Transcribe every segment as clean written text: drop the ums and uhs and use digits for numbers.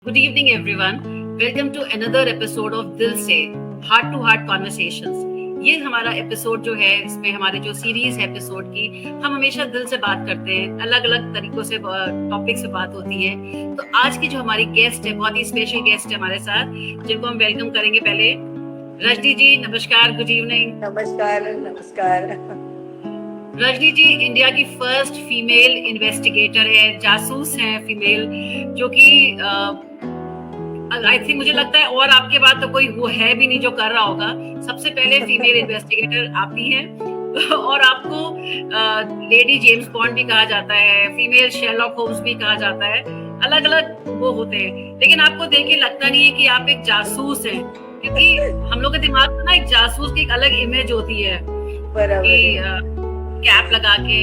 Good evening, everyone. Welcome to another episode of दिल से heart to heart conversations. ये हमारा एपिसोड जो है, इसमें हमारे जो सीरीज है एपिसोड की, हम हमेशा दिल से बात करते हैं. अलग अलग तरीकों से टॉपिक से बात होती है. तो आज की जो हमारी गेस्ट है, बहुत ही स्पेशल गेस्ट है हमारे साथ, जिनको हम वेलकम करेंगे. पहले रजनी जी, नमस्कार, गुड इवनिंग. नमस्कार नमस्कार. रजनी जी इंडिया की फर्स्ट फीमेल इन्वेस्टिगेटर है, जासूस हैं फीमेल, जो कि आई थिंक मुझे लगता है और आपके बाद तो कोई वो है भी नहीं जो कर रहा होगा. सबसे पहले फीमेल इन्वेस्टिगेटर आप ही हैं और आपको लेडी जेम्स बॉन्ड भी कहा जाता है, फीमेल शेरलॉक होम्स भी कहा जाता है. अलग अलग वो होते हैं, लेकिन आपको देख के लगता नहीं है कि आप एक जासूस हैं, क्योंकि हम लोग के दिमाग में ना एक जासूस की एक अलग इमेज होती है कि कैप लगा के,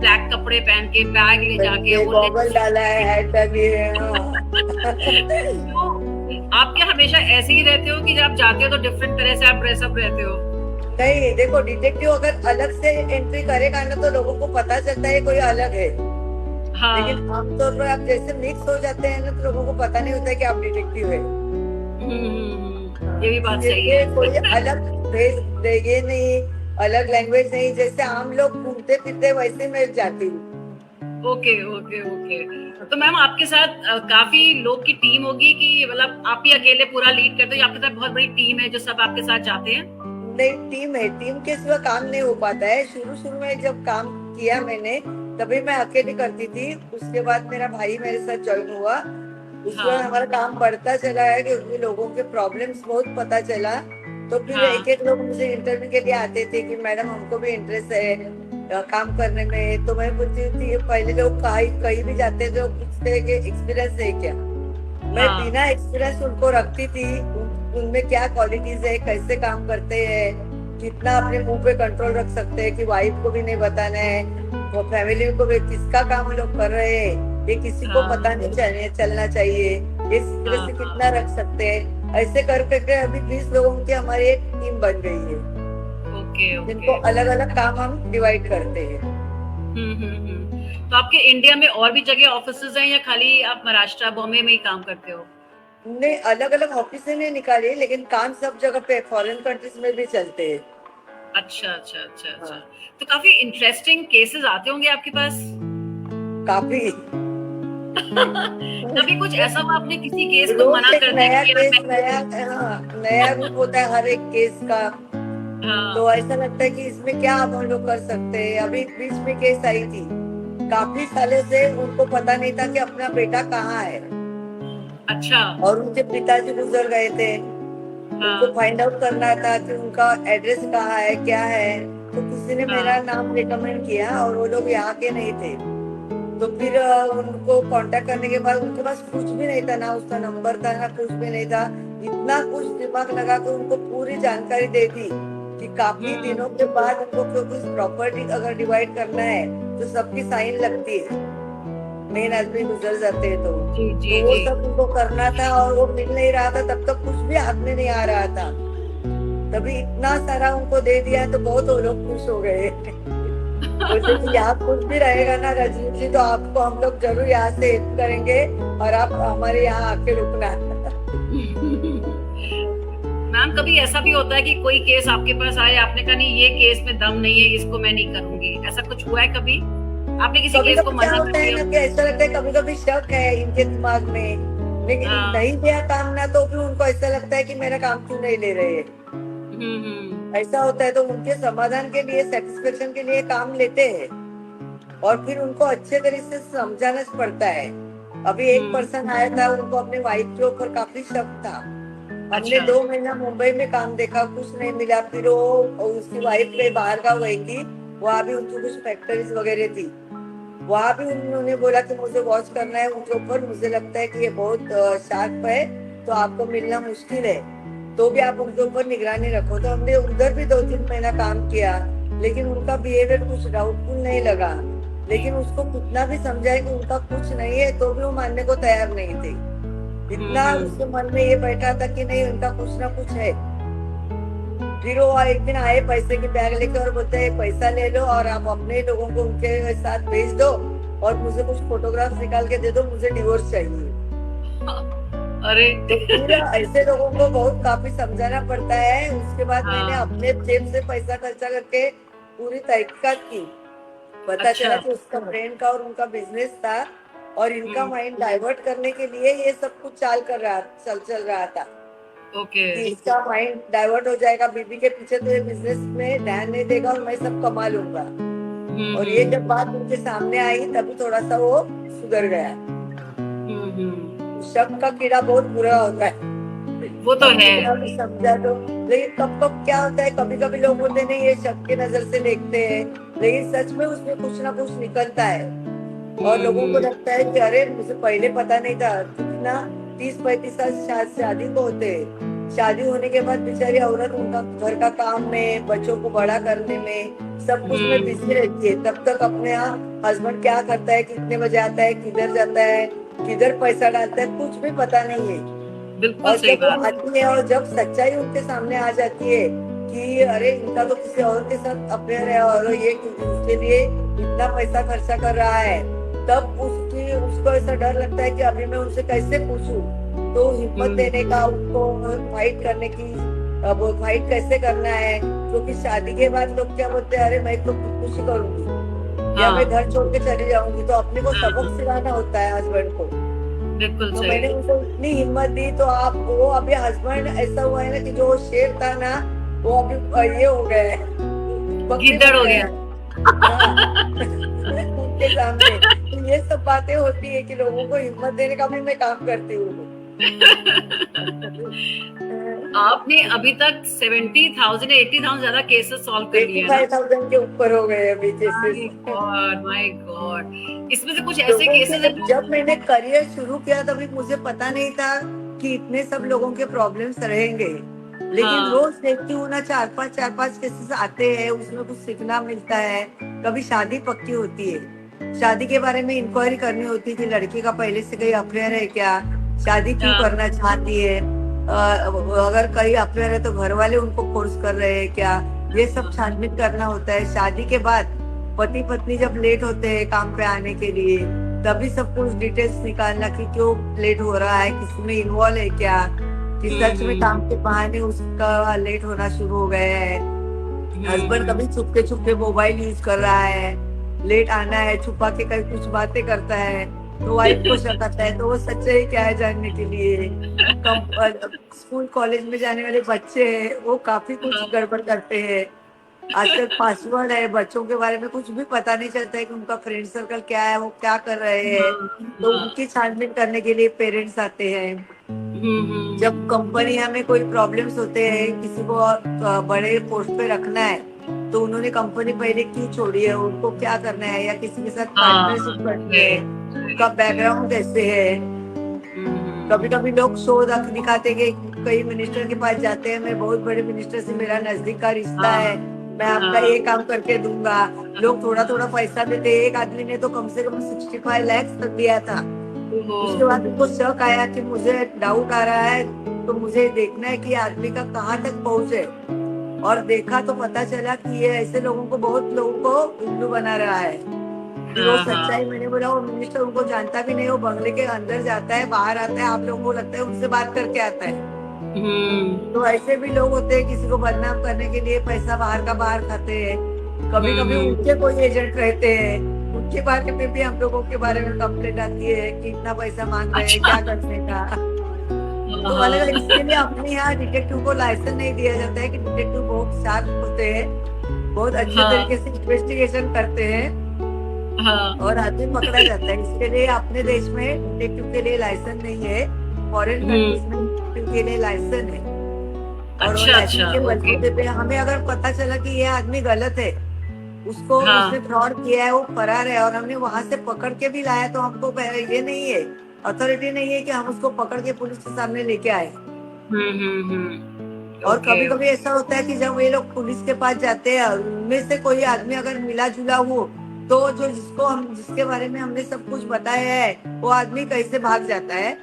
ब्लैक कपड़े पहन के, बैग ले जाके, गॉगल डाला है, हैट लगी है. तो आप क्या हमेशा ऐसे ही रहते हो कि जब आप जाते हो तो डिफरेंट तरह से आप ड्रेसअप रहते हो? नहीं, देखो, डिटेक्टिव अगर अलग से एंट्री करेगा ना तो लोगों को पता चलता है कोई अलग है. हाँ. लेकिन आमतौर पर आप जैसे मिक्स हो जाते हैं ना तो लोगों को पता नहीं होता है कि आप डिटेक्टिव है. ये भी बात सही है. कोई अलग ड्रेस, ये नहीं, अलग लैंग्वेज नहीं. जैसे आम लोग घूमते फिरते वैसे मैं जाती हूँ. Okay okay okay. तो मैम आपके साथ काफी लोग की टीम होगी कि मतलब आप ही अकेले पूरा लीड करते हो या आपके साथ बहुत बड़ी टीम है जो सब आपके साथ जाते हैं? नहीं, टीम है. टीम के सिवा काम नहीं हो पाता है. शुरू में जब काम किया मैंने तभी मैं अकेले करती थी. उसके बाद मेरा भाई मेरे साथ ज्वाइन हुआ. उसके बाद हमारा काम बढ़ता चला है क्योंकि लोगों के प्रॉब्लम्स बहुत पता चला. तो फिर एक एक लोग मुझे इंटरव्यू के लिए आते थे कि मैडम हमको भी इंटरेस्ट है काम करने में. तो मैं पूछती थी, पहले लोग कहीं भी जाते थे तो पूछते हैं कि एक्सपीरियंस है क्या. मैं बिना एक्सपीरियंस उनको रखती थी. उनमें क्या क्वालिटीज है, कैसे काम करते हैं, कितना अपने मुंह पे कंट्रोल रख सकते हैं कि वाइफ को भी नहीं बताना है, वो फैमिली को भी किसका काम लोग कर रहे हैं ये किसी को पता नहीं चलना चाहिए, इस तरह से कितना रख सकते हैं. ऐसे कर करके अभी 20 लोगों की हमारी एक टीम बन गई है. जिनको अलग अलग काम हम डिवाइड करते हैं. तो आपके इंडिया में और भी जगह ऑफिसेज हैं या खाली आप महाराष्ट्र बॉम्बे में ही काम करते हो? हमने अलग अलग ऑफिस नहीं निकाले, लेकिन काम सब जगह पे फॉरेन कंट्रीज में भी चलते हैं. अच्छा अच्छा अच्छा अच्छा. तो काफी इंटरेस्टिंग केसेस आते होंगे आपके पास? काफी. कभी कुछ ऐसा हुआ आपने किसी केस को मना कर दिया? नया रूप होता है हर एक केस का. तो ऐसा लगता है कि इसमें क्या हम लोग कर सकते हैं. अभी बीच में केस आई थी, काफी सालों से उनको पता नहीं था कि अपना बेटा कहाँ है. अच्छा. और उनके पिताजी गुजर गए थे. उनको फाइंड आउट करना था कि उनका एड्रेस कहाँ है, क्या है. तो किसी ने मेरा नाम रिकमेंड किया और वो लोग यहाँ के नहीं थे. तो फिर उनको कांटेक्ट करने के बाद उनके पास कुछ भी नहीं था, ना उसका नंबर था ना कुछ भी नहीं था. इतना कुछ दिमाग लगा के उनको पूरी जानकारी दे दी कि काफी दिनों के बाद उनको कुछ प्रॉपर्टी अगर डिवाइड करना है तो सबकी साइन लगती है. मेन आदमी गुजर जाते हैं तो वो सब उनको करना था और वो मिल नहीं रहा था. तब तक कुछ भी हाथ में नहीं आ रहा था. तभी इतना सारा उनको दे दिया तो बहुत वो लोग खुश हो गए. यहाँ कुछ भी रहेगा ना रजनी जी तो आपको हम लोग जरूर यहाँ से हेल्प करेंगे और आप हमारे यहाँ आके रुकना. मैम कभी ऐसा भी होता है कि कोई केस आपके पास आए, आपने कहा नहीं ये केस में दम नहीं है, इसको मैं नहीं करूंगी, ऐसा कुछ हुआ है कभी? आपने किसी केस को मना कर दिया? ऐसा लगता है कभी कभी शक है इनके दिमाग में, लेकिन नहीं दिया काम ना तो फिर उनको ऐसा लगता है कि मेरा काम क्यों नहीं ले रहे. ऐसा होता है तो उनके समाधान के लिए, सेटिस्फेक्शन के लिए काम लेते हैं और फिर उनको अच्छे तरीके से समझाना पड़ता है. अभी एक पर्सन आया था, उनको अपने वाइफ के ऊपर काफी शक था. हमने 2 महीना मुंबई में काम देखा, कुछ नहीं मिला. फिर वो उसकी वाइफ के बाहर गाँव गई थी, वहाँ भी उनकी कुछ फैक्ट्रीज वगैरह थी. वहाँ भी उन्होंने बोला कि मुझे वॉच करना है उनके ऊपर, मुझे लगता है कि ये बहुत शार्प है तो आपको मिलना मुश्किल है, तो भी आप उनके ऊपर निगरानी रखो. तो हमने उधर भी 2-3 महीना काम किया, लेकिन उनका बिहेवियर कुछ डाउटफुल नहीं लगा. लेकिन उसको कितना भी समझाए कि उनका कुछ नहीं है तो भी वो मानने को तैयार नहीं थे. इतना उसके मन में ये बैठा था कि नहीं उनका कुछ ना कुछ है. फिर वो एक दिन आए पैसे की बैग लेकर और बोलते हैं पैसा ले लो और आप अपने लोगों को उनके साथ भेज दो और मुझे कुछ फोटोग्राफ निकाल के दे दो, मुझे डिवोर्स चाहिए. अरे तो पूरा ऐसे लोगों को बहुत काफी समझाना पड़ता है। उसके बाद मैंने हाँ। अपने जेब से पैसा खर्चा करके पूरी तहकीकात की। पता चला अच्छा। कि उसका फ्रेंड का और उनका बिजनेस था, और इनका हम्म। माइंड डाइवर्ट करने के लिए ये सब कुछ चल रहा था ओके। कि इसका माइंड डाइवर्ट हो जाएगा बीबी के पीछे, तो ये बिजनेस में ध्यान नहीं देगा और मैं सब कमा लूंगा। और ये जब बात उनके सामने आई तभी थोड़ा सा वो सुधर गया। शक का कीड़ा बहुत बुरा होता है। वो तो हम है। कितना भी समझा दो, लेकिन कब कब क्या होता है, कभी कभी लोग बोलते नहीं ये शक की नजर से देखते हैं, लेकिन सच में उसमें कुछ ना कुछ निकलता है। और लोगों को लगता है कि अरे मुझे पहले पता नहीं था। कितना 30-35 साल शादी को होते हैं। शादी होने के बाद बेचारी औरत उनका घर का काम में, बच्चों को बड़ा करने में, सब कुछ में बिजी रहती है। तब तक अपने यहाँ हस्बैंड क्या करता है, कितने बजे आता है, किधर जाता है, किधर पैसा डालता है, कुछ भी पता नहीं है। बिल्कुल और सही जब वो बात। आती है और जब सच्चाई उनके सामने आ जाती है कि अरे इनका तो किसी और के साथ अफेयर है और ये उसके लिए इतना पैसा खर्चा कर रहा है, तब उसको ऐसा डर लगता है कि अभी मैं उनसे कैसे पूछूं। तो हिम्मत देने का, उनको फाइट करने की, अब फाइट कैसे करना है। क्योंकि शादी के बाद लोग क्या बोलते हैं, अरे मैं तो खुदकुशी करूंगी या मैं घर छोड़ के चली जाऊंगी। तो अपने को सबक सिखाना होता है हस्बैंड को। बिल्कुल तो सही। मैंने उनको इतनी हिम्मत दी। तो आप वो अभी हस्बैंड ऐसा हुआ है ना कि जो शेर था ना, वो अभी ये हो गया है, बकरी गिद्दड़ बन हो गया गया। है। हाँ। उनके सामने तो ये सब बातें होती है कि लोगों को हिम्मत देने का भी मैं काम करती हूँ। आपने अभी तक 70,000 80,000 ज्यादा केसेस सॉल्व कर लिए हैं ना? 85,000 के ऊपर हो गए अभी केसेस। My God. इसमें से कुछ ऐसे लोगों केसेस है के जब मैंने करियर शुरू किया तभी मुझे पता नहीं था कि इतने सब लोगों के प्रॉब्लम्स रहेंगे। लेकिन हाँ। रोज देखती हूँ ना, चार पांच केसेस आते हैं, उसमें कुछ सीखना मिलता है। कभी शादी पक्की होती है, शादी के बारे में इंक्वायरी करनी होती है कि लड़की का पहले से कोई अफेयर है क्या, शादी क्यों हाँ। करना चाहती है, अगर कहीं अफेयर है तो घर वाले उनको फोर्स कर रहे हैं क्या, ये सब छानबीन करना होता है। शादी के बाद पति पत्नी जब लेट होते हैं काम पे आने के लिए, तभी सब कुछ डिटेल्स निकालना कि क्यों लेट हो रहा है, किसमें इन्वॉल्व है क्या, कि सच में काम के बहाने उसका लेट होना शुरू हो गया है। हस्बैंड कभी चुपके चुपके मोबाइल यूज कर रहा है, लेट आना है, छुपा के कहीं कुछ बातें करता है, तो वाइफ को शक आता है। तो वो सच्चाई क्या है जानने के लिए स्कूल कॉलेज में जाने वाले बच्चे हैं, वो काफी कुछ गड़बड़ करते हैं। आजकल पासवर्ड है, बच्चों के बारे में कुछ भी पता नहीं चलता है कि उनका फ्रेंड सर्कल क्या है, वो क्या कर रहे हैं। तो उनकी छानबीन करने के लिए पेरेंट्स आते हैं। जब कंपनी में कोई प्रॉब्लम्स होते हैं, किसी को बड़े पोस्ट पे रखना है, तो उन्होंने कंपनी पहले क्यों छोड़ी है, उनको क्या करना है, या किसी के साथ पार्टनरशिप करनी है, उनका बैकग्राउंड कैसे है। कभी कभी लोग शो दिखाते कि कई मिनिस्टर के पास जाते हैं, मैं बहुत बड़े मिनिस्टर से मेरा नजदीक का रिश्ता है, मैं आपका ये काम करके दूंगा। लोग थोड़ा थोड़ा पैसा देते। एक आदमी ने तो कम से कम 65 लाख तक दिया था। उसके बाद उनको शक आया कि मुझे डाउट आ रहा है, तो मुझे देखना है कि आदमी का कहाँ तक पहुंच है। और देखा तो पता चला कि ये ऐसे लोगों को, बहुत लोगों को उल्लू बना रहा है। कि वो सच्चाई, मैंने बोला वो मिनिस्टर उनको जानता भी नहीं, वो बंगले के अंदर जाता है, बाहर आता है, आप लोगों को लगता है उनसे बात करके आता है। तो ऐसे भी लोग होते हैं, किसी को बदनाम करने के लिए पैसा बाहर का बाहर खाते हैं। कभी कभी उनके कोई एजेंट रहते हैं, उनके बारे में भी हम लोगों के बारे में कंप्लेंट आती है कि इतना पैसा मांग रहे हैं, क्या करने का। तो अलग इसके लिए अपने यहाँ डिटेक्टिव को लाइसेंस नहीं दिया जाता है कि डिटेक्टिव बहुत शार्प होते हैं, बहुत अच्छे तरीके से इन्वेस्टिगेशन करते हैं और आदमी पकड़ा जाता है। इसके लिए अपने देश में डिटेक्टिव के लिए लाइसेंस नहीं है, फॉरेन कंट्रीज में डिटेक्टिव के लिए लाइसेंस है। और लाइसेंस के बलबूते पे हमें अगर पता चला कि ये आदमी गलत है, उसको उसने फ्रॉड किया है, वो फरार है, और हमने वहां से पकड़ के भी लाया, तो हमको ये नहीं है, अथॉरिटी नहीं है कि हम उसको पकड़ के पुलिस के सामने लेके आए। और कभी कभी ऐसा होता है कि जब ये लोग पुलिस के पास जाते हैं, उनमें से कोई आदमी अगर मिला जुला हो, तो जो जिसके बारे में हमने सब कुछ बताया है, वो आदमी कैसे भाग जाता है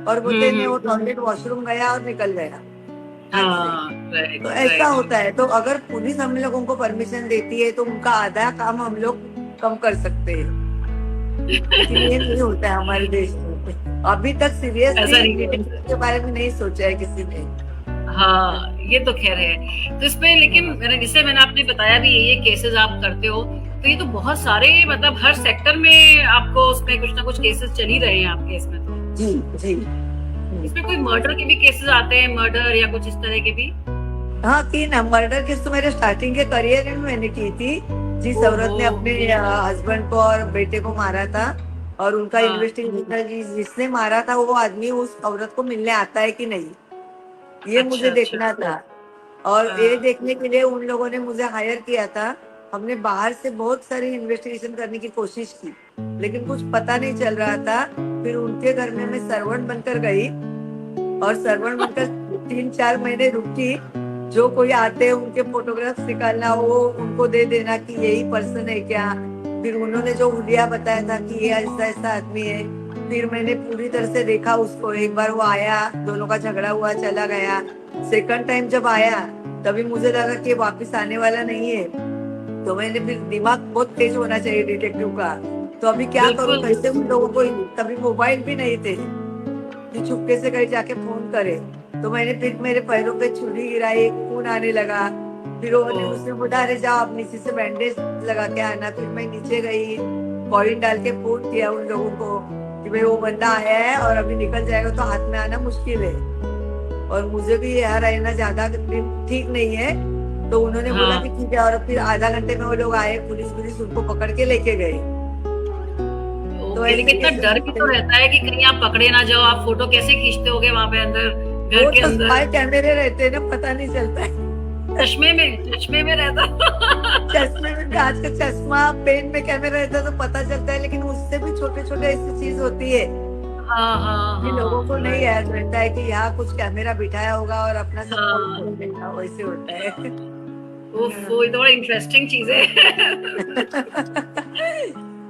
और बोलते हैं वो टॉयलेट वॉशरूम गया और निकल गया। तो ऐसा होता है। तो अगर पुलिस हम लोगों को परमिशन देती है तो उनका आधा काम हम लोग कम कर सकते हैं, लेकिन ये नहीं होता है हमारे देश में। अभी तक ऐसा सीरियसली नहीं। के बारे में नहीं सोचा है किसी ने। हाँ, ये तो खैर है। तो इसमें लेकिन मैंने आपने बताया भी ये केसेस आप करते हो, तो ये तो बहुत सारे मतलब हर सेक्टर में आपको उसमें कुछ ना कुछ केसेस चल ही रहे हैं आपके इसमें तो। जी जी। इसमें कोई मर्डर के भी केसेस आते हैं, मर्डर या कुछ इस तरह के भी? हाँ की ना, मर्डर केस तो मेरे स्टार्टिंग के करियर में मैंने की थी। जिस औरत ने अपने हस्बैंड को और बेटे को मारा था, और उनका हाँ। इन्वेस्टिगेशन जिसने मारा था वो आदमी उस औरत को मिलने आता है कि नहीं, ये अच्छा, मुझे अच्छा। देखना था। और ये हाँ। देखने के लिए उन लोगों ने मुझे हायर किया था। हमने बाहर से बहुत सारी इन्वेस्टिगेशन करने की कोशिश की, लेकिन कुछ पता नहीं चल रहा था। फिर उनके घर में मैं सर्वेंट बनकर गई, और सर्वेंट बनकर 3-4 महीने रुकी। जो कोई आते उनके फोटोग्राफ्स निकालना, वो उनको दे देना कि यही पर्सन है क्या। फिर उन्होंने जो हुलिया बताया था कि ये ऐसा ऐसा आदमी है, फिर मैंने पूरी तरह से देखा उसको। एक बार वो आया, दोनों का झगड़ा हुआ, चला गया। सेकंड टाइम जब आया तभी मुझे लगा कि वापस आने वाला नहीं है। तो मैंने फिर, दिमाग बहुत तेज होना चाहिए डिटेक्टिव का। तो अभी क्या करूं, बिल्कुल। कैसे उन लोगों को, तभी मोबाइल भी नहीं थे कि चुपके से कहीं जाके फोन करे। तो मैंने फिर मेरे पैरों पे छुरी गिराई, खून आने लगा। फिर उसने बोला अरे जाओ आप नीचे से बैंडेज लगा के आना। फिर मैं नीचे गई, कॉइन डाल के फोन किया उन लोगों को कि भाई वो बंदा आया है और अभी निकल जाएगा, तो हाथ में आना मुश्किल है, और मुझे भी यहाँ रहना ज्यादा ठीक नहीं है। तो उन्होंने बोला हाँ। कि ठीक है, और फिर आधा घंटे में वो लोग आए, पुलिस उनको पकड़ के लेके गए। तो ओके, ऐसे लेकिन इतना डर भी तो रहता है कि कहीं आप पकड़े ना जाओ। आप फोटो कैसे खींचते होगे वहां पे अंदर, घर वो के तो अंदर? स्पाई कैमरे रहते हैं ना, पता नहीं चलता है। चश्मे में रहता। चश्मे में, कांच का चश्मा, पेन में कैमरा रहता है तो पता चलता है, लेकिन उससे भी छोटे छोटे ऐसी चीज होती है हाँ, हाँ, कि लोगों को हाँ, नहीं राइट। याद रहता है कि यहाँ कुछ कैमरा बिठाया होगा और अपना सब फोन हाँ। खोल देगा, वैसे होता है। ओफो, ये तो बड़ा इंटरेस्टिंग चीज है।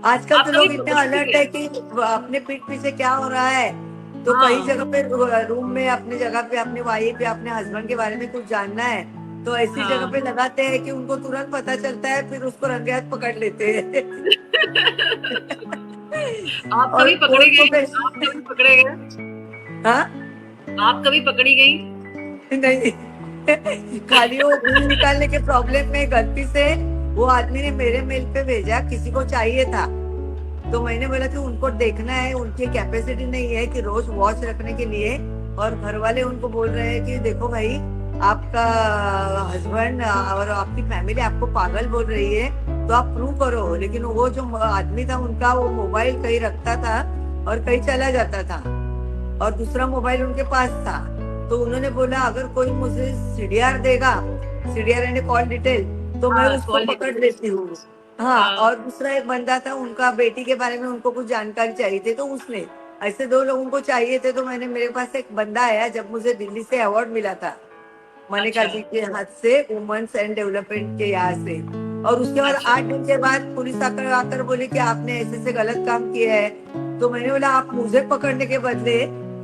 आजकल आप तो कभी लोग इतने पकड़े भी अलर्ट गए? है कि वो अपने पीठ पीछे क्या हो रहा है। तो कई हाँ, जगह पे रूम में अपनी जगह पे अपनी वाइफ या अपने हस्बैंड के बारे में कुछ जानना है, तो ऐसी जगह हाँ। पे लगाते हैं कि उनको तुरंत पता चलता है, फिर उसको रंगे हाथ पकड़ लेते हैं। आप और कभी पकड़े कोर्ट को गए? आप पेश। कभी पकड़े गए? हाँ। आप कभी पकड़ी गई? नहीं। खाली वो बिल निकालने के प्रॉब्लम में गलती से वो आदमी ने मेरे मेल पे भेजा, किसी को चाहिए था। तो मैंने बोला कि उनको देखना है, उनकी कैपेसिटी नहीं है कि रोज वॉच रखने के लिए। और घर वाले उनको बोल रहे हैं कि देखो भाई, आपका हस्बैंड और आपकी फैमिली आपको पागल बोल रही है, तो आप प्रूव करो। लेकिन वो जो आदमी था उनका, वो मोबाइल कहीं रखता था और कहीं चला जाता था, और दूसरा मोबाइल उनके पास था। तो उन्होंने बोला अगर कोई मुझे सीडीआर देगा, सीडीआर यानी कॉल डिटेल, तो मैं हाँ, उसको कॉल पकड़ डिटेल। लेती हूँ। हाँ, हाँ। और दूसरा एक बंदा था, उनका बेटी के बारे में उनको कुछ जानकारी चाहिए थी, तो उसने, ऐसे 2 लोगों को चाहिए थे। तो मैंने, मेरे पास एक बंदा आया जब मुझे दिल्ली से अवार्ड मिला था मनिका अच्छा, जी के हाथ से, वुमेन्स एंड डेवलपमेंट के यहाँ से। और उसके बाद अच्छा। 8 दिन के बाद पुलिस आकर आकर बोली कि आपने ऐसे से गलत काम किया है। तो मैंने बोला आप मुझे पकड़ने के बदले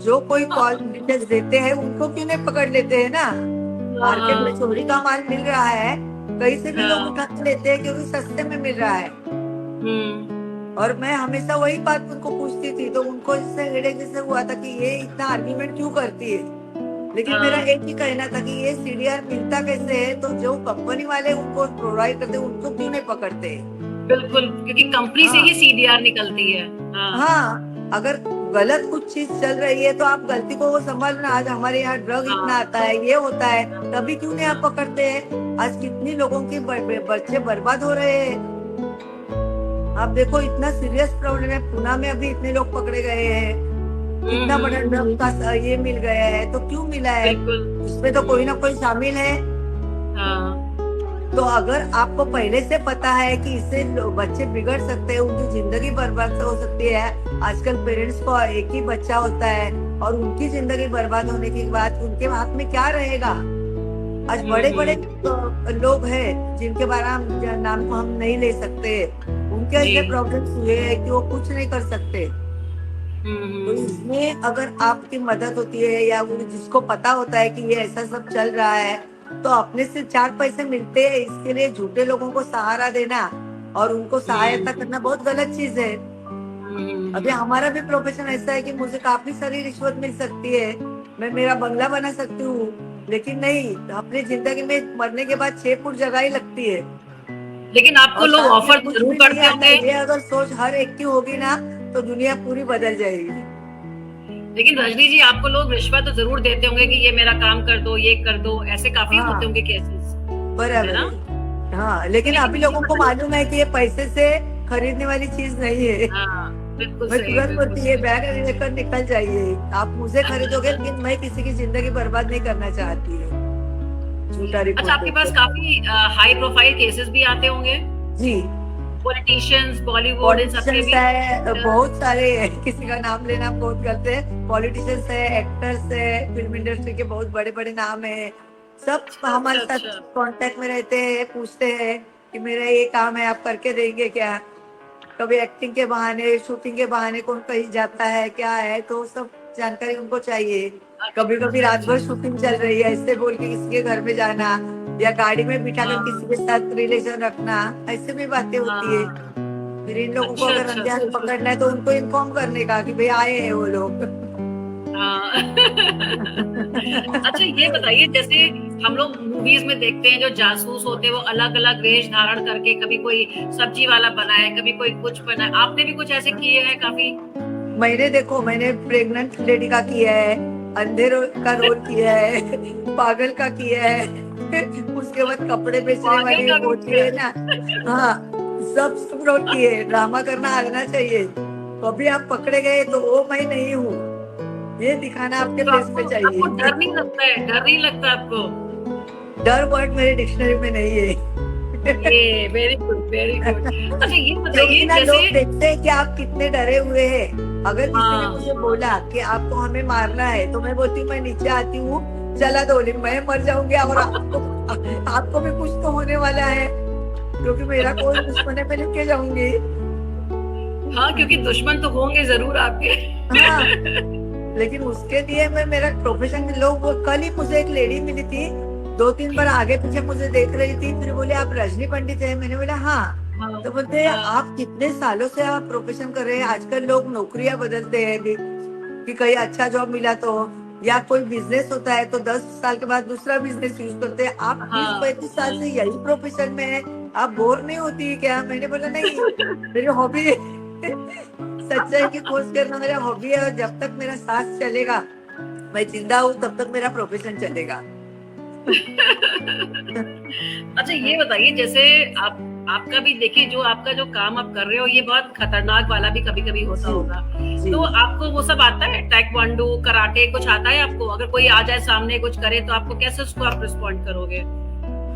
जो कोई कॉल डिटेल्स देते हैं उनको क्यों नहीं पकड़ लेते हैं ना। हाँ, मार्केट में हाँ, चोरी का माल मिल रहा है, कहीं से भी लोग हाँ। उठा के लेते हैं क्योंकि सस्ते में मिल रहा है। और मैं हमेशा वही बात उनको पूछती थी, तो उनको इससे हेडेक जैसे हुआ था कि ये इतना आर्ग्यूमेंट क्यों करती है। लेकिन मेरा हाँ, एक ही कहना था कि ये सीडीआर मिलता कैसे है, तो जो कंपनी वाले उनको प्रोवाइड करते हैं उनको क्यों नहीं पकड़ते हैं। बिल्कुल, क्योंकि कंपनी से ही हाँ। सीडीआर निकलती है। हाँ। हाँ, अगर गलत कुछ चीज चल रही है तो आप गलती को वो संभालना। आज हमारे यहाँ ड्रग इतना हाँ, आता है, ये होता है, तभी क्यों नहीं आप पकड़ते हैं। आज कितनी लोगों के बच्चे बर्बाद हो रहे हैं। आप देखो इतना सीरियस प्रॉब्लम है, पूना में अभी इतने लोग पकड़े गए हैं, कितना बड़ा ड्रग का ये मिल गया है, तो क्यों मिला है, बिल्कुल। उसमें तो कोई ना कोई शामिल है। हाँ। तो अगर आपको पहले से पता है कि इससे बच्चे बिगड़ सकते हैं, उनकी जिंदगी बर्बाद हो सकती है। आजकल पेरेंट्स को एक ही बच्चा होता है और उनकी जिंदगी बर्बाद होने के बाद उनके हाथ में क्या रहेगा। आज बड़े बड़े लोग हैं जिनके बारे में नाम को हम नहीं ले सकते, उनके जी। ऐसे प्रॉब्लम्स हुए हैं कि वो कुछ नहीं कर सकते। तो इसमें अगर आपकी मदद होती है, या वो जिसको पता होता है कि ये ऐसा सब चल रहा है, तो अपने से 4 पैसे मिलते हैं, इसके लिए झूठे लोगों को सहारा देना और उनको सहायता करना बहुत गलत चीज है। अभी हमारा भी प्रोफेशन ऐसा है कि मुझे काफी सारी रिश्वत मिल सकती है, मैं मेरा बंगला बना सकती हूँ, लेकिन नहीं, अपनी जिंदगी में मरने के बाद 6 फुट जगह ही लगती है। लेकिन आपको और लोग साथ में ऑफर कुछ जरूर भी नहीं करते आता होंगे। है। ये अगर सोच हर एक की होगी ना तो दुनिया पूरी बदल जाएगी। लेकिन रजनी जी, आपको लोग रिश्वत तो जरूर देते होंगे कि ये मेरा काम कर दो, ये कर दो, ऐसे काफी हाँ, होते होंगे केसेस, है बराबर ना? है। हाँ, लेकिन लेकिन अभी ये लोगों को बताइए। मालूम है कि ये पैसे से खरीदने वाली चीज नहीं है। हाँ, बिल्कुल मैं सही, तुरंत बिल्कुल बोलती ये सही। बैग लेकर निकल जाइए, आप मुझे खरीदोगे लेकिन मैं किसी की जिंदगी बर्बाद नहीं करना चाहती है झूठा अच्छा, रिपोर्ट आपके पास देकर। काफी हाई प्रोफाइल केसेस भी आते होंगे, जी, पॉलिटिशियंस, बॉलीवुड, इन सब के पॉलिटिशियंस भी। है, बहुत सारे हैं, किसी का नाम लेना बहुत गलत है। पॉलिटिशियंस है, एक्टर्स है, फिल्म इंडस्ट्री के बहुत बड़े बड़े नाम है, सब अच्छा, अच्छा, हमारे साथ अच्छा। कांटेक्ट में रहते हैं, पूछते हैं कि मेरा ये काम है, आप करके देंगे क्या। कभी एक्टिंग के बहाने, शूटिंग के बहाने कौन कहीं जाता है क्या है, तो सब जानकारी उनको चाहिए। कभी अच्छा, कभी अच्छा, रात भर अच्छा। शूटिंग चल रही है, ऐसे बोल के किसी के घर में जाना, या गाड़ी में बिठाकर किसी हाँ, के साथ रिलेशन रखना, ऐसे भी बातें होती है। हाँ। फिर इन लोगों को अच्छा, अगर अच्छा, अंधे हाथ अच्छा। पकड़ना है तो उनको इन्फॉर्म करने का कि भाई आए हैं वो लोग। हाँ। अच्छा, ये बताइए, जैसे हम लोग मूवीज में देखते हैं जो जासूस होते हैं वो अलग अलग वेश धारण करके, कभी कोई सब्जी वाला बना है, कभी कोई कुछ बना है, आपने भी कुछ ऐसे किए हैं काफी? मैंने प्रेग्नेंट लेडी का किया है, का रोल किया है, पागल का किया है, उसके बाद कपड़े बेचने पागल वाली का भी होती किया है है? ना। हाँ, सब रोल किए, ड्रामा करना आना चाहिए। कभी आप पकड़े गए तो वो मैं नहीं हूँ, ये दिखाना आपके तो फेस आपको पे आपको चाहिए। डर नहीं लगता है? डर नहीं लगता आपको? डर वर्ड मेरे डिक्शनरी में नहीं है। ये वेरी गुड, वेरी गुड। अच्छा, ये क्योंकि बताइए ना जैसे। लोग देखते हैं कि आप कितने डरे हुए हैं। अगर किसी ने हाँ, मुझे बोला कि आपको हमें मारना है तो मैं बोलती हूँ मैं नीचे आती हूँ, चला दो, लेकिन मैं मर जाऊंगी और आपको भी कुछ तो होने वाला है, क्योंकि मेरा कोई दुश्मन है, मैं लेके जाऊंगी। हाँ, क्योंकि दुश्मन तो होंगे जरूर आपके। हाँ, लेकिन उसके लिए मैं मेरा प्रोफेशन, लोग वो कल ही मुझे एक लेडी मिली थी, 2-3 बार आगे पीछे मुझे देख रही थी, फिर बोले आप रजनी पंडित है, मैंने बोला हाँ। हाँ, तो बोलते हाँ, आप कितने सालों से आप प्रोफेशन कर रहे हैं, आजकल लोग नौकरियां बदलते हैं कि कहीं अच्छा जॉब मिला तो, या कोई बिजनेस होता है तो 10 साल के बाद दूसरा बिजनेस यूज करते हैं, आप हाँ, 30-35 साल हाँ। से यही प्रोफेशन में है, आप बोर नहीं होती है क्या। मैंने बोला नहीं, मेरी हॉबी है। सच्चाई की खोज करना मेरा हॉबी है, और जब तक मेरा सांस चलेगा, मैं जिंदा हूँ, तब तक मेरा प्रोफेशन चलेगा। अच्छा, ये बताइए, जैसे आप आपका भी देखिए, जो आपका जो काम आप कर रहे हो ये बहुत खतरनाक वाला भी कभी कभी होता जी, होगा, जी। तो आपको वो सब आता है? टाइक्वांडो, कराटे कुछ आता है आपको? अगर कोई आ जाए सामने कुछ करे तो आपको कैसे उसको आप रिस्पॉन्ड करोगे?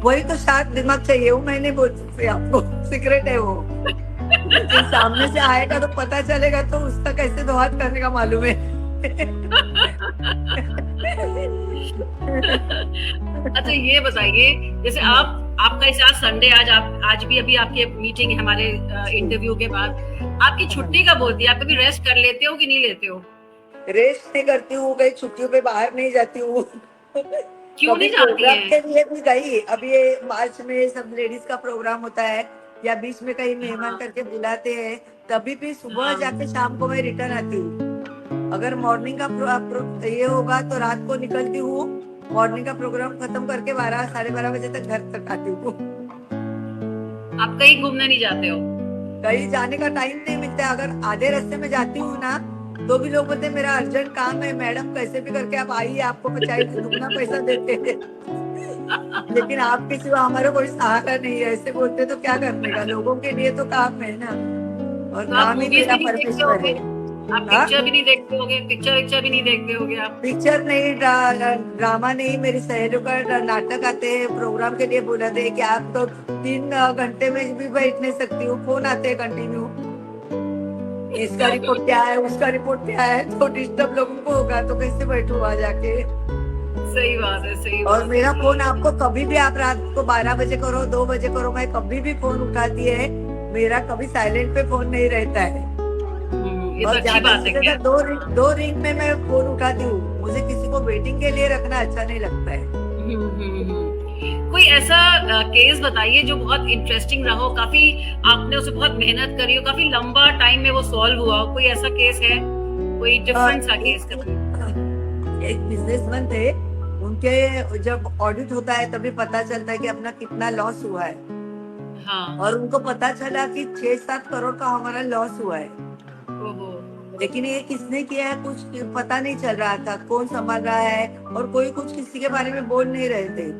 वही तो शार्प दिमाग चाहिए, वो मैं नहीं बोल सकती आपको, सीक्रेट है वो। लेकिन सामने से आएगा तो पता चलेगा, तो उसका कैसे दोहात करने का मालूम है। अच्छा, ये बताइए, जैसे आपका इस आज संडे, आज भी अभी आपकी मीटिंग है हमारे इंटरव्यू के बाद, आपकी छुट्टी कब होती है? आप कभी रेस्ट कर लेते हो कि नहीं लेते हो? रेस्ट नहीं करती हूँ, कहीं छुट्टियों पे बाहर नहीं जाती हूँ। क्यों कभी नहीं जाती प्रोग्राम हैं? के लिए भी गई, अभी ये मार्च में सब लेडीज का प्रोग्राम होता है, या बीच में कहीं मेहमान हाँ, करके बुलाते हैं, तभी भी सुबह हाँ। जाके शाम को मैं रिटर्न आती हूँ। अगर मॉर्निंग का ये होगा तो रात को निकलती हूँ, मॉर्निंग का प्रोग्राम खत्म करके 12-12:30 बजे तक घर तक आती हूँ। आप कहीं घूमने नहीं जाते हो? कहीं जाने का टाइम नहीं मिलता है। अगर आधे रास्ते में जाती हूँ ना, तो भी लोग बोलते हैं मेरा अर्जेंट काम है मैडम, कैसे भी करके आप आइए, आपको 50 दुगना पैसा देते हैं। लेकिन आपके सिवा हमारा कोई सहारा नहीं है, ऐसे बोलते तो क्या करने का, लोगों के लिए तो काम है ना, और तो आप काम ही मूवीज मेरा भी नहीं देखते परमेश्वर होगे? है। आप हाँ, पिक्चर भी नहीं देखते होगे? पिक्चर भी नहीं देखते होगे आप? पिक्चर नहीं, ड्रामा नहीं, मेरी सहेलियों का नाटक आते हैं, प्रोग्राम के लिए बुलाते हैं कि आप तो 3 घंटे में भी बैठ नहीं सकती हूँ, फोन आते हैं कंटिन्यू, इसका रिपोर्ट क्या है, उसका रिपोर्ट क्या है, तो डिस्टर्ब लोगों को होगा तो कैसे बैठू वहां जाके। सही बात है, सही और बात मेरा है। फोन आपको कभी भी, आप रात को 12 बजे करो, 2 बजे करो, मैं कभी भी फोन उठाती है, मेरा कभी साइलेंट पे फोन नहीं रहता है। ये तो और अच्छी ज्यादा बात से है। ज्यादा क्या? 2 रिंग में मैं फोन उठाती हूँ, मुझे किसी को वेटिंग के लिए रखना अच्छा नहीं लगता है। कोई ऐसा केस बताइए जो बहुत इंटरेस्टिंग रहा हो, काफी आपने उसे बहुत मेहनत करी हो, काफी लंबा टाइम में वो सॉल्व हुआ हो, कोई ऐसा केस है, कोई डिफरेंट सा केस का? एक बिजनेसमैन थे, उनके जब ऑडिट होता है तभी पता चलता है कि अपना कितना लॉस हुआ है। हाँ। और उनको पता चला कि 6-7 करोड़ का हमारा लॉस हुआ है। ओहो। लेकिन ये किसने किया है कुछ पता नहीं चल रहा था, कौन संभाल रहा है, और कोई कुछ किसी के बारे में बोल नहीं रहे थे।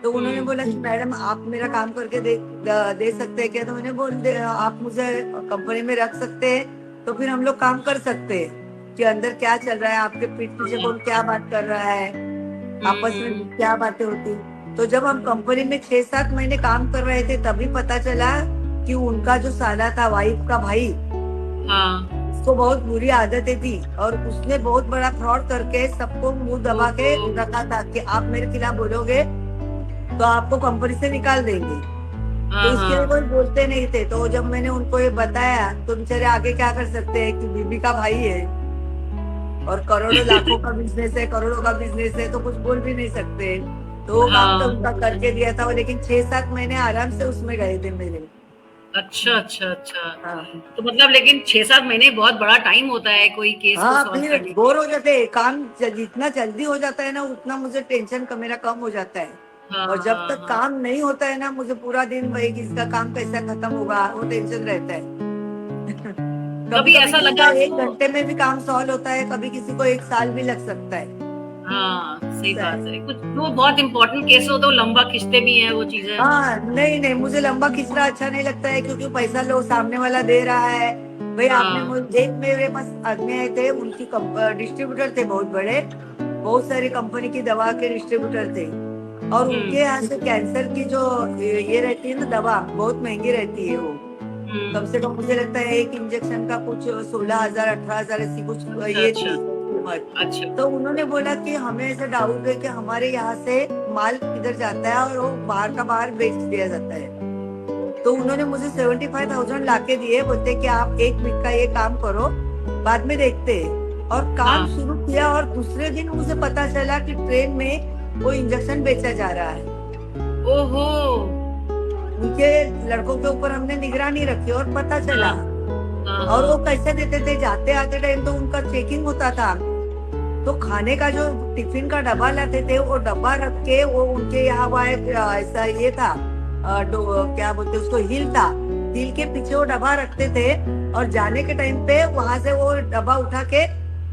तो उन्होंने बोला कि मैडम आप मेरा काम करके दे सकते हैं क्या? तो मैंने बोल दे, आप मुझे कंपनी में रख सकते हैं तो फिर हम लोग काम कर सकते हैं कि अंदर क्या चल रहा है, आपके पीठ पीछे कौन क्या बात कर रहा है, आपस में क्या बातें होती। तो जब हम कंपनी में 6-7 महीने काम कर रहे थे तभी पता चला कि उनका जो साला था, वाइफ का भाई, हाँ। उसको बहुत बुरी आदतें थी और उसने बहुत बड़ा फ्रॉड करके सबको मुंह दबा के रखा था कि आप मेरे खिलाफ बोलोगे तो आपको कंपनी से निकाल देंगे। तो उसके लिए कोई बोलते नहीं थे। तो जब मैंने उनको ये बताया तो बेचारे आगे क्या कर सकते हैं कि बीबी का भाई है और करोड़ों लाखों का बिजनेस है, करोड़ों का बिजनेस है, तो कुछ बोल भी नहीं सकते। तो वो काम तो उनका करके दिया था वो, लेकिन 6-7 महीने आराम से उसमें गए थे मेरे। अच्छा अच्छा अच्छा। हाँ। तो मतलब लेकिन 6-7 महीने बहुत बड़ा टाइम होता है कोई केस को हाँ, सॉल्व फिर करने बोर हो जाते हैं। काम जितना जल्दी हो जाता है ना उतना मुझे टेंशन का मेरा कम हो जाता है। हाँ और जब तक हाँ। काम नहीं होता है ना मुझे पूरा दिन वही किसका काम कैसा खत्म होगा वो टेंशन रहता है। कभी कभी कभी ऐसा किसी लगा का 1 आपको? घंटे में भी काम सॉल्व होता है, कभी किसी को 1 साल भी लग सकता है। हाँ सही ऐसा बात है। है, कुछ वो बहुत इंपॉर्टेंट केस हो तो लंबा खींचते भी हैं वो चीजें। हाँ, नहीं नहीं, मुझे लंबा खींचना अच्छा नहीं लगता है क्योंकि पैसा लो सामने वाला दे रहा है। भाई आपने हाँ। एक मेरे पास आदमी आए थे, उनकी डिस्ट्रीब्यूटर थे बहुत बड़े, बहुत सारी कंपनी की दवा के डिस्ट्रीब्यूटर थे। और उनके यहाँ से कैंसर की जो ये रहती है ना दवा, बहुत महंगी रहती है वो। कम से कम मुझे लगता है एक इंजेक्शन का कुछ 16,000 18,000 ऐसी कुछ अच्छा ये अच्छा थी कीमत। अच्छा। तो उन्होंने बोला कि हमें ऐसा डाउट है कि हमारे यहाँ से माल किधर जाता है और वो बाहर का बाहर बेच दिया जाता है। तो उन्होंने मुझे 75,000 लाके दिए, बोलते कि आप 1 वीक का ये काम करो, बाद में देखते हैं। और काम हाँ। शुरू किया और दूसरे दिन मुझे पता चला कि ट्रेन में वो इंजेक्शन बेचा जा रहा है। ओहो। उनके लड़कों के ऊपर हमने निगरानी रखी और पता चला। हाँ और वो हाँ। कैसे देते थे, जाते आते टाइम तो उनका चेकिंग होता था। तो खाने का जो टिफिन का डब्बा लाते थे वो डब्बा रख के वो उनके यहाँ वहाँ ऐसा ये था, क्या बोलते उसको, हिल था, हिल के पीछे वो डब्बा रखते थे और जाने के टाइम पे वहां से वो डब्बा उठा के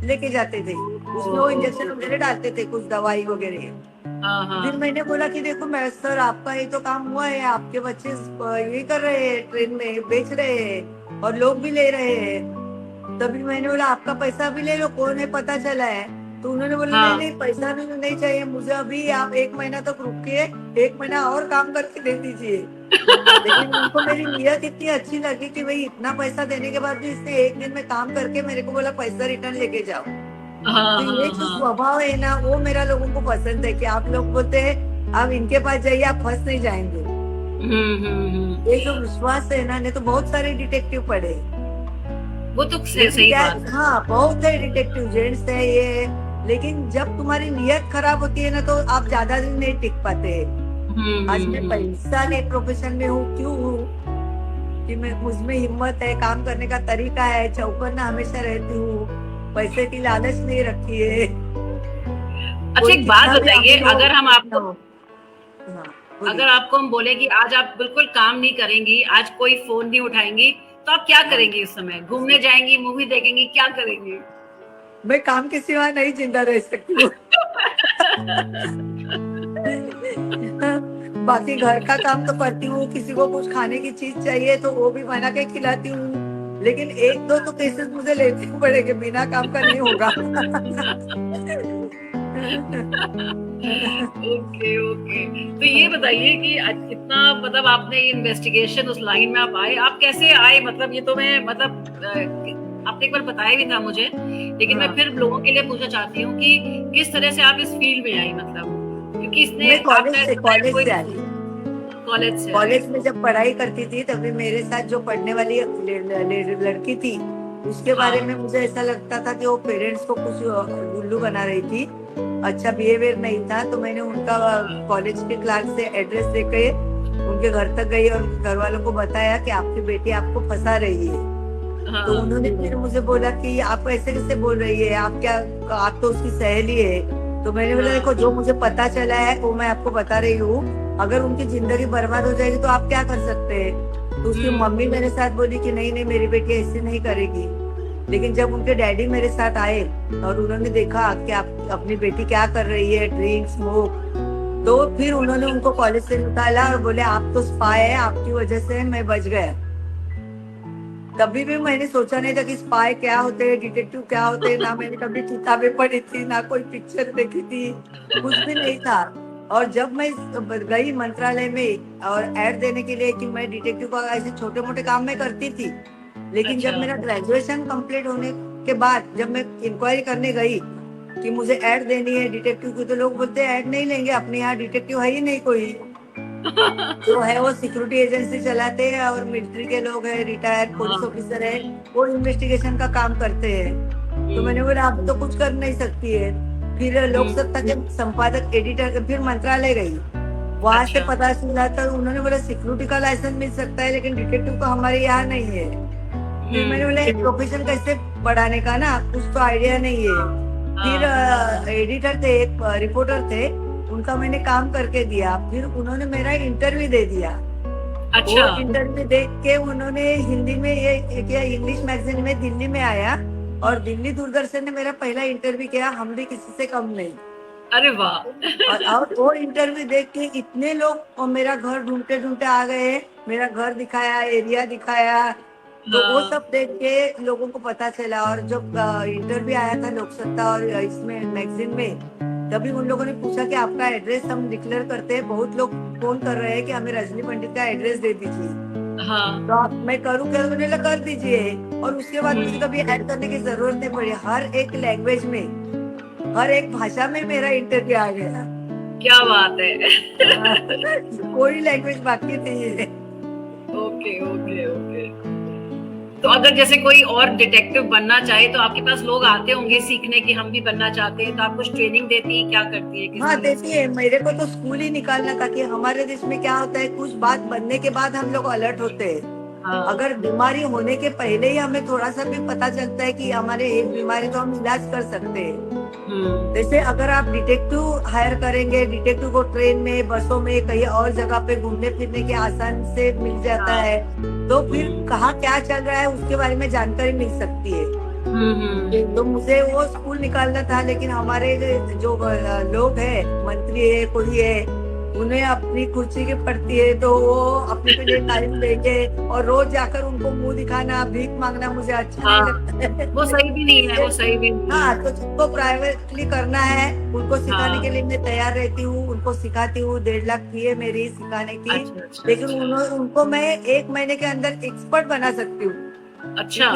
लेके जाते थे। उसमें वो इंजेक्शन वगैरह डालते थे, कुछ दवाई वगैरह। हाँ हाँ। फिर मैंने बोला कि देखो मैं सर आपका ये तो काम हुआ है, आपके बच्चे ये कर रहे हैं, ट्रेन में बेच रहे हैं और लोग भी ले रहे हैं। तभी मैंने बोला आपका पैसा भी ले लो, कौन है पता चला है। तो उन्होंने बोला नहीं हाँ। नहीं, पैसा भी नहीं चाहिए मुझे अभी, आप 1 महीना तक रुकिए, 1 महीना और काम करके दे दीजिए। लेकिन उनको मेरी नीयत इतनी अच्छी लगी कि भाई इतना पैसा देने के बाद भी इसने 1 दिन में काम करके मेरे को बोला पैसा रिटर्न लेके जाओ। हाँ तो ये हाँ जो हाँ। स्वभाव है ना वो मेरा लोगों को पसंद है कि आप लोग बोलते हैं आप इनके पास जाइए, आप फंस नहीं जाएंगे। ये जो विश्वास है ना, नहीं तो बहुत सारे डिटेक्टिव पढ़े, वो तो लेकिन सही क्या, बात है। हाँ बहुत है डिटेक्टिव जेंट्स है ये। लेकिन जब तुम्हारी नीयत खराब होती है ना तो आप ज्यादा दिन नहीं टिक पाते। आज मैं 25 साल एक प्रोफेशन में हूँ, क्यों हूँ कि मैं मुझमें हिम्मत है, काम करने का तरीका है, चौकन्ना हमेशा रहती हूँ, पैसे की लालच नहीं रखी है। अच्छा एक बात बताइए, अगर हम आपको हाँ, आपको हम बोले कि आज आप बिल्कुल काम नहीं करेंगी, आज कोई फोन नहीं उठाएंगी, तो आप क्या करेंगी उस समय? घूमने जाएंगी, मूवी देखेंगी, क्या करेंगी? मैं काम के सिवा नहीं जिंदा रह सकती हूँ। बाकी घर का काम तो करती हूँ, किसी को कुछ खाने की चीज चाहिए तो वो भी बना के खिलाती हूँ। लेकिन 1-2 तो केसेस मुझे लेते पड़ेंगे, बिना काम का नहीं होगा। Okay okay. तो ये बताइए कि इतना मतलब आपने इन्वेस्टिगेशन उस लाइन में आप आए, आप कैसे आए? मतलब ये तो मैं मतलब आपने एक बार बताया भी था मुझे, लेकिन मैं फिर लोगों के लिए पूछना चाहती हूँ कि किस तरह से आप इस फील्ड में आई, मतलब क्योंकि इसने मैं कॉलेज आपका से आई। कॉलेज में जब पढ़ाई करती थी तभी मेरे साथ जो पढ़ने वाली लड़की थी उसके बारे में मुझे ऐसा लगता था कि वो पेरेंट्स को कुछ उल्लू बना रही थी। अच्छा बिहेवियर नहीं था, तो मैंने उनका कॉलेज के क्लास से एड्रेस लेके उनके घर तक गई और घर वालों को बताया कि आपकी बेटी आपको फंसा रही है। तो हाँ। उन्होंने फिर मुझे बोला कि आप ऐसे कैसे बोल रही है, आप क्या, आप तो उसकी सहेली है। तो मैंने बोला देखो, जो मुझे पता चला है वो मैं आपको बता रही हूँ, अगर उनकी जिंदगी बर्बाद हो जाएगी तो आप क्या कर सकते हैं। तो उसकी मम्मी मेरे साथ बोली कि नहीं नहीं, मेरी बेटी ऐसे नहीं करेगी। लेकिन जब उनके डैडी मेरे साथ आए और उन्होंने देखा कि आप अपनी बेटी क्या कर रही है, ड्रिंक स्मोक, तो फिर उन्होंने उनको कॉलेज से निकाला और बोले आप तो स्पाई है, आपकी वजह से मैं बच गया। कभी भी मैंने सोचा नहीं था कि स्पाई क्या होते हैं, डिटेक्टिव क्या होते हैं, ना मैंने कभी किताबें पढ़ी थी, ना कोई पिक्चर देखी थी, कुछ भी नहीं था। और जब मैं गई मंत्रालय में और ऐड देने के लिए कि मैं डिटेक्टिव का ऐसे छोटे मोटे काम में करती थी, लेकिन जब मेरा ग्रेजुएशन कंप्लीट होने के बाद जब मैं इंक्वायरी करने गई कि मुझे ऐड देनी है डिटेक्टिव की, तो लोग बोलते हैं ऐड नहीं लेंगे, अपने यहाँ डिटेक्टिव है ही नहीं कोई। जो है वो सिक्योरिटी एजेंसी चलाते हैं और मिलिट्री के लोग हैं, रिटायर्ड पुलिस ऑफिसर है, वो इन्वेस्टिगेशन का काम करते हैं। तो मैंने बोला आप तो कुछ कर नहीं सकती है। फिर लोक सत्ता के संपादक एडिटर, फिर मंत्रालय गई, वहां से पता चला तो उन्होंने बोला सिक्योरिटी का लाइसेंस मिल सकता है लेकिन डिटेक्टिव का हमारे यहाँ नहीं है। फिर मैंने बोला प्रोफेशन कैसे बढ़ाने का ना, कुछ तो आइडिया नहीं है। फिर एडिटर थे, एक रिपोर्टर थे, उनका मैंने काम करके दिया। फिर उन्होंने मेरा इंटरव्यू दे दिया। अच्छा। वो इंटरव्यू देख के उन्होंने हिंदी में ये किया, इंग्लिश मैगजीन में दिल्ली में आया और दिल्ली दूरदर्शन ने मेरा पहला इंटरव्यू किया, हम भी किसी से कम नहीं। अरे वाह। और वो इंटरव्यू देख के इतने लोग मेरा घर ढूंढते ढूंढते आ गए, मेरा घर दिखाया, एरिया दिखाया। तो वो सब देख के लोगों को पता चला। और जब इंटरव्यू आया था लोक सत्ता और इसमें मैगजीन में, तभी उन लोगों ने पूछा कि आपका एड्रेस हम डिक्लेयर करते हैं, बहुत लोग फोन कर रहे हैं कि हमें रजनी पंडित का एड्रेस दे दीजिए। तो आप मैं करूँ क्या, उन्होंने कर दीजिए। और उसके बाद मुझे कभी ऐड करने की जरूरत नहीं पड़ी। हर एक लैंग्वेज में, हर एक भाषा में मेरा इंटरव्यू आ गया। क्या बात है। कोई लैंग्वेज बाकी नहीं है। Okay okay okay. तो अगर जैसे कोई और डिटेक्टिव बनना चाहे तो आपके पास लोग आते होंगे सीखने की, हम भी बनना चाहते हैं, तो आप कुछ ट्रेनिंग देती है, क्या करती है? हाँ देती है। मेरे को तो स्कूल ही निकालना था कि हमारे देश में क्या होता है, कुछ बात बनने के बाद हम लोग अलर्ट होते हैं। अगर बीमारी होने के पहले ही हमें थोड़ा सा भी पता चलता है कि हमारे एक बीमारी, तो हम इलाज कर सकते हैं। जैसे अगर आप डिटेक्टिव हायर करेंगे, डिटेक्टिव को ट्रेन में, बसों में, कहीं और जगह पे घूमने फिरने के आसान से मिल जाता है, तो फिर कहाँ क्या चल रहा है उसके बारे में जानकारी मिल सकती है। तो मुझे वो स्कूल निकालना था, लेकिन हमारे जो लोग हैं, मंत्री है, कोई है, उन्हें अपनी कुर्सी की पड़ती है, तो वो अपने के लिए टाइम लेके और रोज जाकर उनको मुंह दिखाना, भीख मांगना मुझे अच्छा नहीं लगता है। वो सही भी नहीं है, वो सही भी नहीं। हाँ, तो जिनको प्राइवेटली करना है उनको सिखाने के लिए मैं तैयार रहती हूँ, उनको सिखाती हूँ। 1.5 लाख फी है मेरी सिखाने की। लेकिन उनको मैं 1 महीने के अंदर एक्सपर्ट बना सकती हूँ। अच्छा।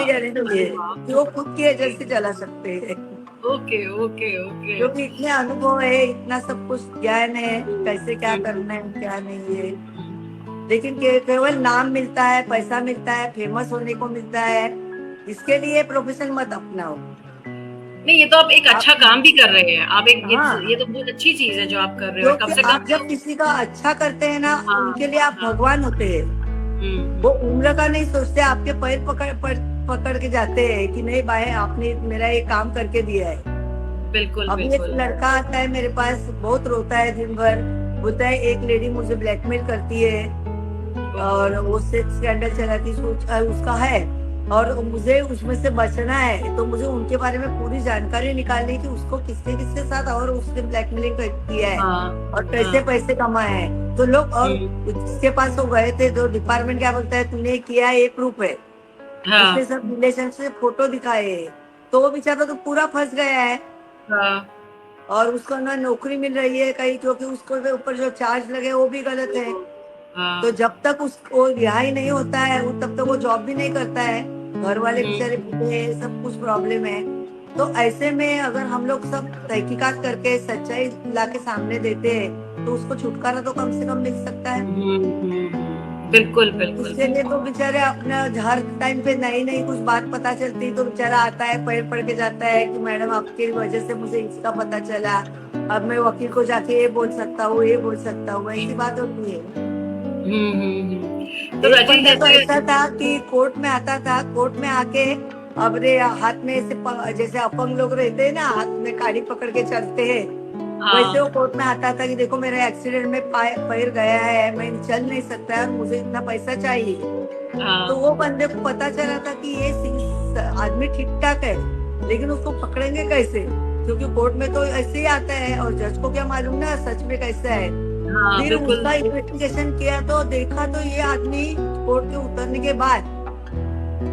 वो खुद की एजेंसी चला सकते हैं। Okay okay okay. क्योंकि इतने अनुभव है, इतना सब कुछ ज्ञान है, कैसे क्या करना है क्या नहीं है। लेकिन केवल नाम मिलता है, पैसा मिलता है, फेमस होने को मिलता है, इसके लिए प्रोफेशन मत अपनाओ। नहीं, ये तो आप एक अच्छा काम भी कर रहे हैं। आप एक ये तो बहुत अच्छी चीज है जो आप कर रहे हो। कम से कम आप जब किसी का अच्छा करते हैं ना, उनके लिए आप भगवान होते हैं। वो उम्र का नहीं सोचते, आपके पैर पकड़ के जाते हैं कि नहीं भाई, आपने मेरा ये काम करके दिया है। बिल्कुल। अभी एक लड़का आता है मेरे पास, बहुत रोता है दिन भर, बोलता है एक लेडी मुझे ब्लैकमेल करती है और वो सेक्स स्कैंडल चलाती उसका है और मुझे उसमें से बचना है। तो मुझे उनके बारे में पूरी जानकारी निकालनी कि उसको किसके किसके साथ और उसने ब्लैकमेलिंग किया है और कैसे पैसे कमाए हैं। तो लोग और जिसके पास वो गए थे, जो डिपार्टमेंट क्या बोलता है, तूने किया है, ये प्रूफ है। उसने सब रिलेशनशिप फोटो दिखाए, तो वो बेचारा तो पूरा फंस गया है। और उसको ना नौकरी मिल रही है कहीं, क्योंकि उसको ऊपर जो चार्ज लगे वो भी गलत है। तो जब तक उसको रिहाई नहीं होता है तब तक वो जॉब भी नहीं करता है। घर वाले बेचारे बूढ़े हैं, सब कुछ प्रॉब्लम है। तो ऐसे में अगर हम लोग सब तहकीकात करके सच्चाई ला के सामने देते हैं, तो उसको छुटकारा तो कम से कम मिल सकता है। बिल्कुल बिल्कुल। उसके लिए तो बेचारे अपना हर टाइम पे नई नई कुछ बात पता चलती तो बेचारा आता है, पैर पड़ के जाता है कि मैडम आपकी वजह से मुझे इसका पता चला, अब मैं वकील को जाके ये बोल सकता हूँ, ये बोल सकता हूँ, ऐसी बात होती है। तो एक रजनी बंदा तो जैसे ऐसा था कि कोर्ट में आता था, कोर्ट में आके अपने हाथ में ऐसे जैसे अपंग लोग रहते हैं ना, हाथ में काड़ी पकड़ के चलते हैं, वैसे वो कोर्ट में आता था कि देखो मेरा एक्सीडेंट में पैर गया है, मैं चल नहीं सकता है, मुझे इतना पैसा चाहिए। तो वो बंदे को पता चला था कि ये आदमी ठीक ठाक है, लेकिन उसको पकड़ेंगे कैसे, क्योंकि कोर्ट में तो ऐसे ही आता है और जज को क्या मालूम ना सच में कैसा है। फिर उसका इन्वेस्टिगेशन किया तो देखा तो ये आदमी कोर्ट के उतरने के बाद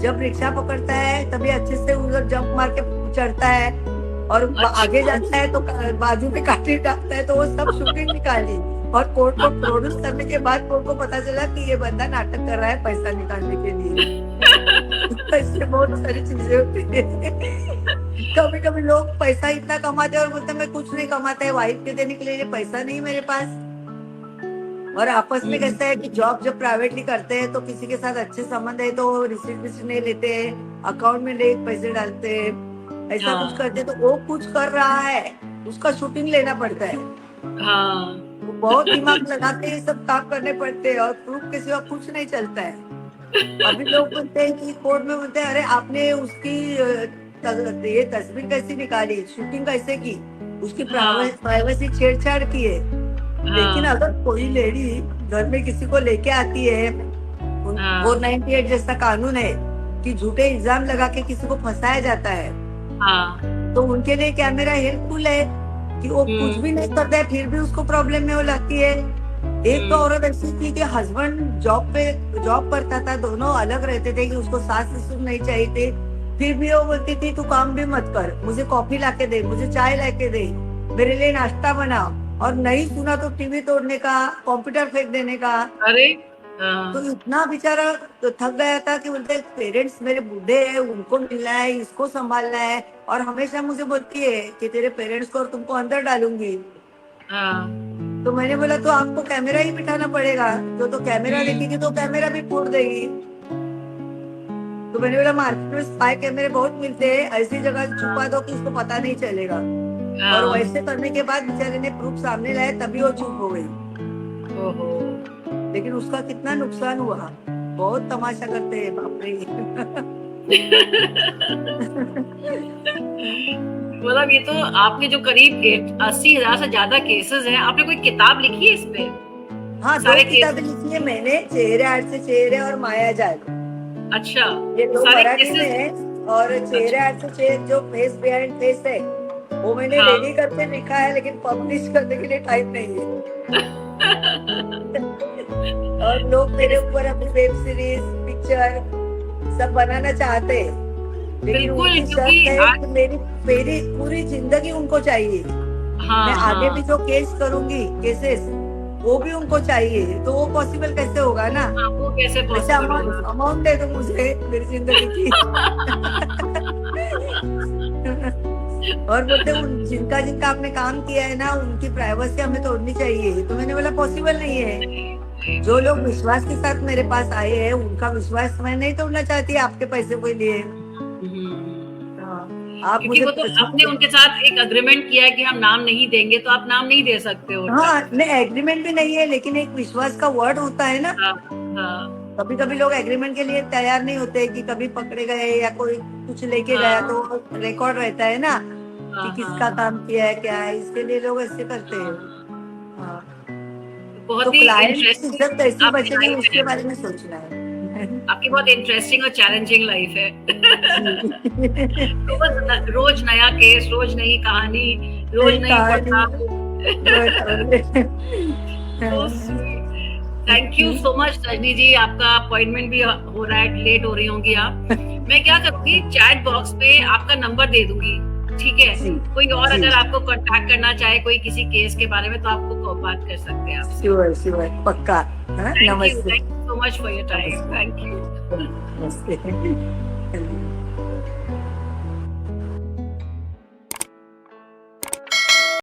जब रिक्शा पकड़ता है तभी अच्छे से उधर जंप मार के चढ़ता है और आगे जाता है तो बाजू में काटी डालता है, तो वो सब शूटिंग निकाली और कोर्ट को प्रोड्यूस करने के बाद कोर्ट को पता चला कि ये बंदा नाटक कर रहा है पैसा निकालने के लिए। ऐसे बहुत सारी चीजें होती है। कभी कभी लोग पैसा इतना कमाते हैं और बोलते हैं मैं कुछ नहीं कमाता है, वाइफ के देने के लिए पैसा नहीं मेरे पास। और आपस में कैसा है कि जॉब जब प्राइवेटली करते हैं तो किसी के साथ अच्छे संबंध है तो रिसीट नहीं लेते हैं, अकाउंट में नहीं पैसे डालते हैं, ऐसा कुछ करते, तो वो कुछ कर रहा है उसका शूटिंग लेना पड़ता है। तो बहुत दिमाग लगाते ये सब काम करने पड़ते हैं और प्रूफ के सिवा कुछ नहीं चलता है। अभी लोग बोलते हैं कि कोर्ट में बोलते हैं अरे आपने उसकी ये तस्वीर कैसी निकाली, शूटिंग कैसे की, उसकी प्राइवेसी छेड़छाड़ की है। लेकिन अगर कोई लेडी घर में किसी को लेके आती है, 498 जैसा कानून है कि झूठे इल्जाम लगा के किसी को फंसाया जाता है, तो उनके लिए कैमरा हेल्पफुल है कि वो कुछ भी नहीं करता है फिर भी उसको प्रॉब्लम में वो लगती है। एक तो औरत ऐसी थी कि हस्बैंड जॉब करता था, दोनों अलग रहते थे कि उसको सास ससुर नहीं चाहिए थे, फिर भी वो बोलती थी तू काम भी मत कर, मुझे कॉफी लाके दे, मुझे चाय लाके दे, मेरे लिए नाश्ता बना, और नहीं सुना तो टीवी तोड़ने का, कंप्यूटर फेंक देने का। अरे तो इतना बेचारा तो थक गया था कि बोलते पेरेंट्स मेरे बूढ़े हैं, उनको मिलना है, इसको संभालना है, और हमेशा मुझे बोलती है कि तेरे पेरेंट्स को और तुमको अंदर डालूंगी। तो मैंने बोला तो आपको कैमरा ही बिठाना पड़ेगा, तो कैमरा देखेगी तो कैमरा भी फोड़ देगी। तो मैंने बोला मार्केट में स्पाई कैमरे बहुत मिलते हैं, ऐसी जगह छुपा दो कि उसको पता नहीं चलेगा। और वैसे करने के बाद बेचारे ने प्रूफ सामने लाया तभी वो चुप हो गई। लेकिन उसका कितना नुकसान हुआ, बहुत तमाशा करते हैं बाप रे। मतलब ये तो आपके जो करीब 80,000 से ज्यादा केसेस हैं, आपने कोई किताब लिखी है इस पे? हाँ, सारे किताबें लिखी है मैंने, चेहरे आर्ट से चेहरे और माया जाल। अच्छा, ये दो मराठी में है, और चेहरे आर्ट से चेहरे जो फेस बिहाइंड फेस है वो मैंने रेडी करके लिखा है, लेकिन पब्लिश करने के लिए टाइम नहीं है। और लोग मेरे ऊपर अपनी वेब सीरीज पिक्चर सब बनाना चाहते हैं, लेकिन उनकी शर्त है कि मेरी पूरी जिंदगी उनको चाहिए। मैं आगे भी जो केस करूंगी केसेस वो भी उनको चाहिए, तो वो पॉसिबल कैसे होगा ना? वो कैसे पॉसिबल? अमाउंट दे दो मुझे मेरी जिंदगी की। और बोलते जिनका आपने काम किया है ना उनकी प्राइवेसी हमें तोड़नी चाहिए। तो मैंने बोला पॉसिबल नहीं है, जो लोग विश्वास के साथ मेरे पास आए हैं उनका विश्वास मैं नहीं तोड़ना चाहती आपके पैसे के लिए। आप मुझे वो तो आपने उनके साथ एक एग्रीमेंट किया है कि हम नाम नहीं देंगे, तो आप नाम नहीं दे सकते हो। हाँ, नहीं एग्रीमेंट भी नहीं है, लेकिन एक विश्वास का वर्ड होता है ना। कभी कभी लोग एग्रीमेंट के लिए तैयार नहीं होते कि कभी पकड़े गए या कोई कुछ लेके गया तो रिकॉर्ड रहता है ना कि किसका काम किया है क्या है, इसके लिए लोग ऐसे करते हैं। बहुत ही इज्जत कैसी बचेगी उसके बारे में सोचना है। आपकी बहुत इंटरेस्टिंग और चैलेंजिंग लाइफ है। रोज नया केस, रोज नई कहानी, रोज नई घटना। Thank you so much Rajni ji, आपका अपॉइंटमेंट भी हो रहा है, लेट हो रही होंगी आप। मैं क्या करूंगी, चैट बॉक्स पे आपका नंबर दे दूंगी, ठीक है? कोई और अगर आपको कांटेक्ट करना चाहे कोई किसी केस के बारे में तो आपको बात कर सकते हैं आप। श्योर पक्का। नमस्ते। Thank you so much for your time. Thank you. Namaste.